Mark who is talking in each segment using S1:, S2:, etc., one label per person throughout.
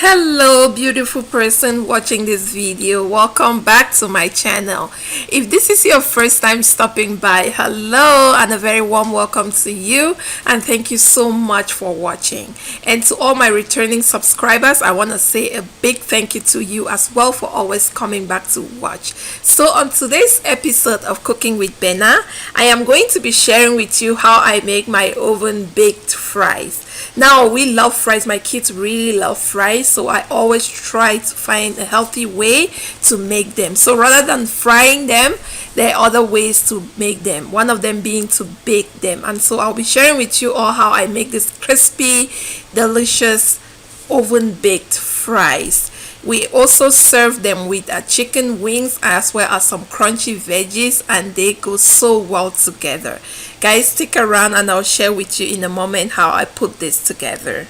S1: Hello beautiful person watching this video, welcome back to my channel. If this is your first time stopping by, hello and a very warm welcome to you, and thank you so much for watching. And to all my returning subscribers, I want to say a big thank you to you as well for always coming back to watch. So on today's episode of Cooking with Benna, I am going to be sharing with you how I make my oven baked fries. Now we love fries, my kids really love fries, so I always try to find a healthy way to make them. So rather than frying them, there are other ways to make them, one of them being to bake them. And so I'll be sharing with you all how I make this crispy, delicious oven baked fries. We also serve them with chicken wings as well as some crunchy veggies, and they go so well together. Guys, stick around and I'll share with you in a moment how I put this together.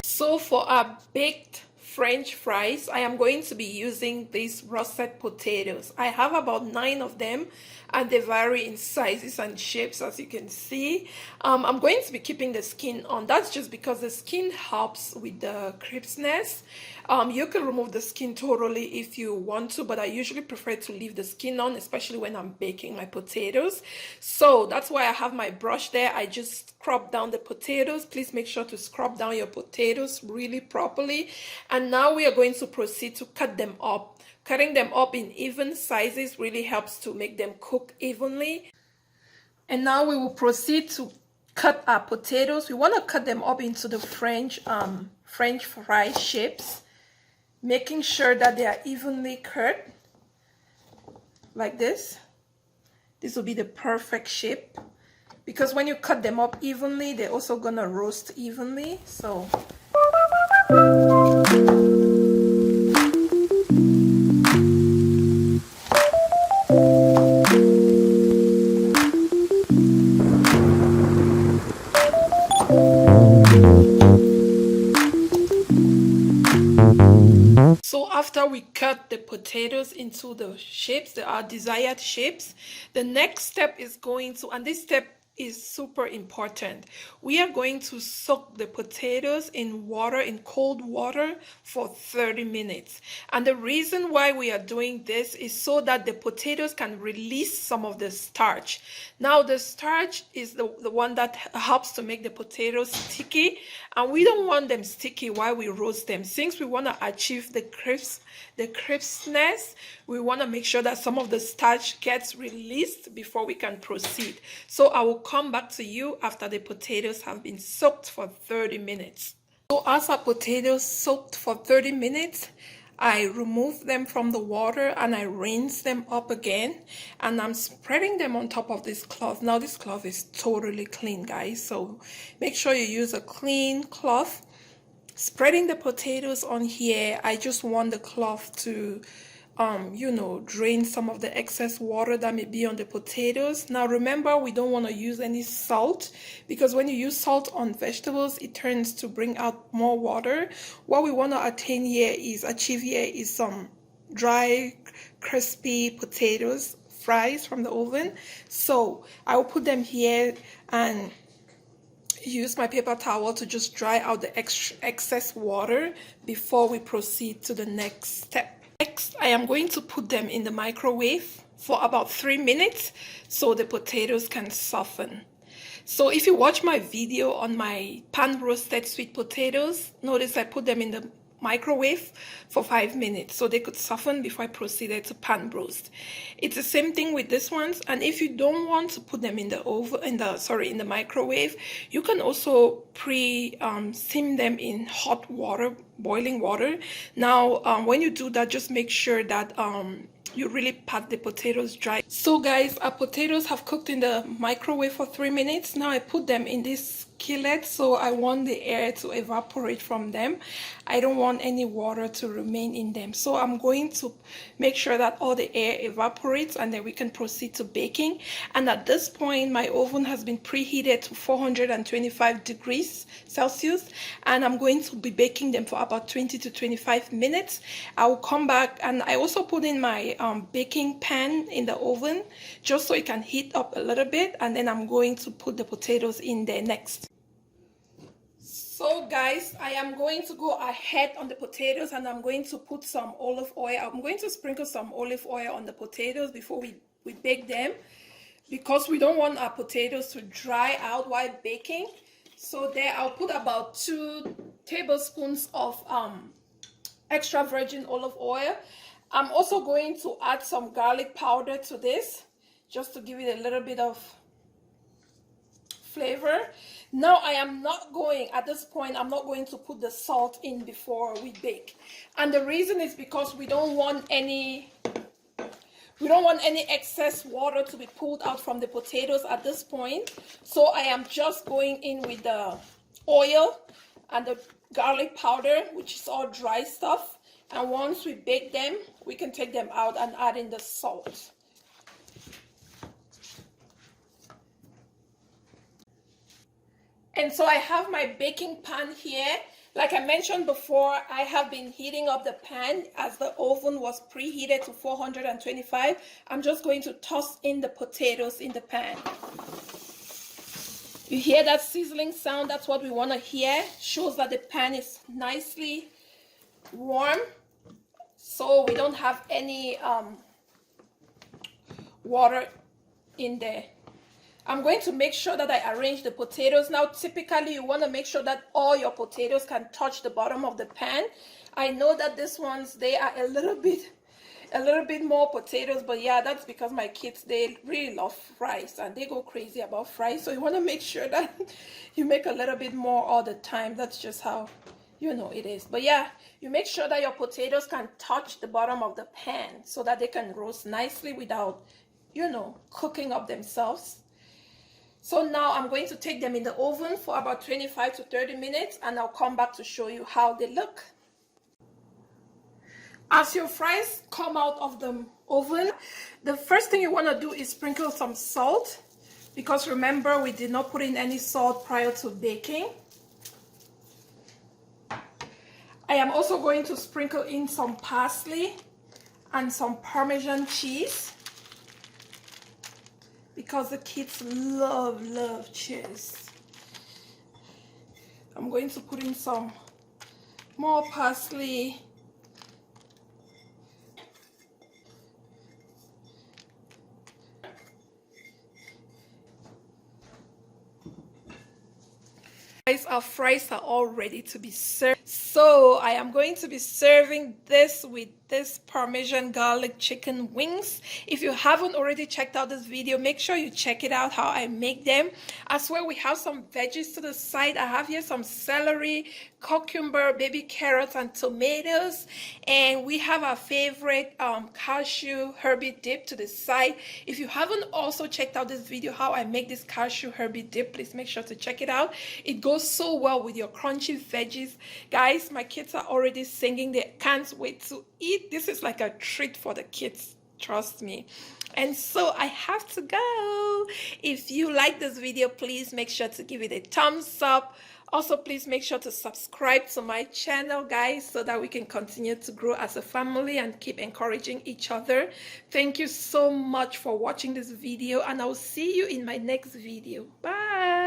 S1: So for our baked French fries, I am going to be using these roasted potatoes. I have about 9 of them, and they vary in sizes and shapes, as you can see. I'm going to be keeping the skin on. That's just because the skin helps with the crispness. You can remove the skin totally if you want to, but I usually prefer to leave the skin on, especially when I'm baking my potatoes. So that's why I have my brush there. I just scrub down the potatoes. Please make sure to scrub down your potatoes really properly. And now we are going to proceed to cut them up. Cutting them up in even sizes really helps to make them cook evenly. And now we will proceed to cut our potatoes. We want to cut them up into the French fry shapes, making sure that they are evenly cut like this. This will be the perfect shape, because when you cut them up evenly, they're also gonna roast evenly. So after we cut the potatoes into the shapes, our desired shapes, the next step is going to, and this step is super important, we are going to soak the potatoes in water, in cold water, for 30 minutes. And the reason why we are doing this is so that the potatoes can release some of the starch. Now the starch is the one that helps to make the potatoes sticky, and we don't want them sticky while we roast them. Since we want to achieve the crispness, we want to make sure that some of the starch gets released before we can proceed. So I will come back to you after the potatoes have been soaked for 30 minutes. So as our potatoes soaked for 30 minutes, I remove them from the water and I rinse them up again, and I'm spreading them on top of this cloth. Now this cloth is totally clean, guys, so make sure you use a clean cloth. Spreading the potatoes on here, I just want the cloth to drain some of the excess water that may be on the potatoes. Now remember, we don't want to use any salt, because when you use salt on vegetables, it turns to bring out more water. What we want to achieve here is some dry, crispy potatoes, fries from the oven. So I will put them here and use my paper towel to just dry out the excess water before we proceed to the next step. Next, I am going to put them in the microwave for about 3 minutes so the potatoes can soften. So if you watch my video on my pan roasted sweet potatoes, notice I put them in the microwave for 5 minutes so they could soften before I proceeded to pan roast. It's the same thing with this ones, and if you don't want to put them in the microwave, you can also steam them in hot water, boiling water. Now when you do that, just make sure that you really pat the potatoes dry. So guys, our potatoes have cooked in the microwave for 3 minutes. Now I put them in this skillet, so I want the air to evaporate from them. I don't want any water to remain in them. So I'm going to make sure that all the air evaporates, and then we can proceed to baking. And at this point, my oven has been preheated to 425 degrees Celsius, and I'm going to be baking them for about 20 to 25 minutes. I will come back, and I also put in my baking pan in the oven just so it can heat up a little bit, and then I'm going to put the potatoes in there next. So guys, I am going to go ahead on the potatoes, and I'm going to put some olive oil. I'm going to sprinkle some olive oil on the potatoes before we bake them, because we don't want our potatoes to dry out while baking. So there I'll put about 2 tablespoons of extra virgin olive oil. I'm also going to add some garlic powder to this, just to give it a little bit of flavor. Now I am not going, at this point, I'm not going to put the salt in before we bake. And the reason is because we don't want any excess water to be pulled out from the potatoes at this point. So I am just going in with the oil and the garlic powder, which is all dry stuff. And once we bake them, we can take them out and add in the salt. And so I have my baking pan here. Like I mentioned before, I have been heating up the pan as the oven was preheated to 425. I'm just going to toss in the potatoes in the pan. You hear that sizzling sound? That's what we want to hear. Shows that the pan is nicely warm, so we don't have any water in there. I'm going to make sure that I arrange the potatoes. Now, typically, you want to make sure that all your potatoes can touch the bottom of the pan. I know that these ones, they are a little bit more potatoes, but yeah, that's because my kids, they really love fries and they go crazy about fries. So you want to make sure that you make a little bit more all the time. That's just how, you know, it is. But yeah, you make sure that your potatoes can touch the bottom of the pan so that they can roast nicely without, you know, cooking up themselves. So now I'm going to take them in the oven for about 25 to 30 minutes, and I'll come back to show you how they look. As your fries come out of the oven, the first thing you want to do is sprinkle some salt, because remember, we did not put in any salt prior to baking. I am also going to sprinkle in some parsley and some Parmesan cheese, because the kids love cheese. I'm going to put in some more parsley. Our fries are all ready to be served. So I am going to be serving this with this Parmesan garlic chicken wings. If you haven't already checked out this video, make sure you check it out, how I make them. As well, we have some veggies to the side. I have here some celery, cucumber, baby carrots, and tomatoes. And we have our favorite cashew herby dip to the side. If you haven't also checked out this video, how I make this cashew herby dip, please make sure to check it out. It goes so well with your crunchy veggies. Guys, my kids are already singing. They can't wait to eat. This is like a treat for the kids, trust me. And so I have to go. If you like this video, please make sure to give it a thumbs up. Also, please make sure to subscribe to my channel, guys, so that we can continue to grow as a family and keep encouraging each other. Thank you so much for watching this video, and I'll see you in my next video. Bye.